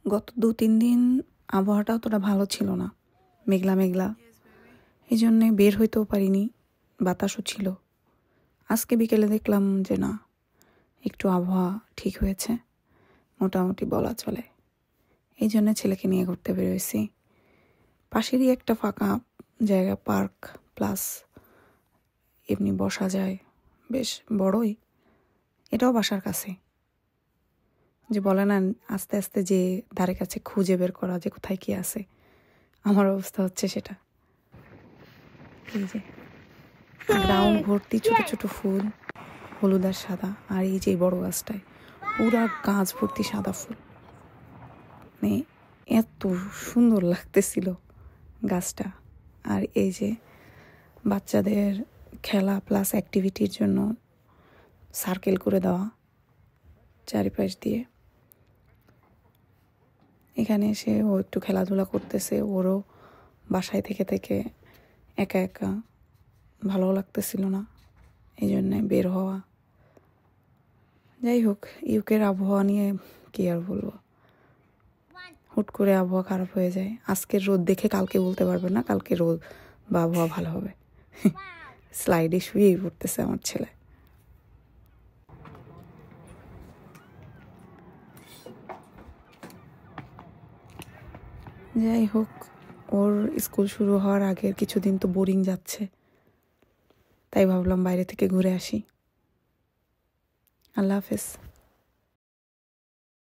গত 2-3 দিন আবহাওয়াটা অতটা ভালো ছিল না, মেঘলা মেঘলা, এই জন্যে বের হইতেও পারিনি, বাতাসও ছিল। আজকে বিকেলে দেখলাম যে না, একটু আবহাওয়া ঠিক হয়েছে, মোটামুটি বলা চলে। এই জন্য ছেলেকে নিয়ে ঘুরতে বেরোইছি। পাশেরই একটা ফাঁকা জায়গা, পার্ক প্লাস এমনি বসা যায়, বেশ বড়ই, এটাও বাসার কাছে। যে বলে না আস্তে আস্তে যে ধারে কাছে খুঁজে বের করা যে কোথায় কি আছে, আমার অবস্থা হচ্ছে সেটা। এই যে গ্রাউন্ড ভর্তি ছোট ছোট ফুল, হলুদ আর সাদা, আর এই যে বড় গাছটায় পুরা গাছ ভর্তি সাদা ফুল, মানে এত সুন্দর লাগতেছিল গাছটা। আর এই যে বাচ্চাদের খেলা প্লাস অ্যাক্টিভিটির জন্য সার্কেল করে দেওয়া চারিপাশ দিয়ে। এখানে এসে ও একটু খেলাধুলা করতেছে, ওরও বাসায় থেকে থেকে একা একা ভালো লাগতেছিল না, এই জন্যে বের হওয়া। যাই হোক, ইউকের আবহাওয়া নিয়ে কি আর বলবো, হুট করে আবহাওয়া খারাপ হয়ে যায়। আজকের রোদ দেখে কালকে বলতে পারবে না কালকে রোদ বা আবহাওয়া ভালো হবে। স্লাইডে শুয়েই পড়তেছে আমার ছেলে। যাই হোক, ওর স্কুল শুরু হওয়ার আগের কিছুদিন তো বোরিং যাচ্ছে, তাই ভাবলাম বাইরে থেকে ঘুরে আসি। আল্লাহ হাফেজ।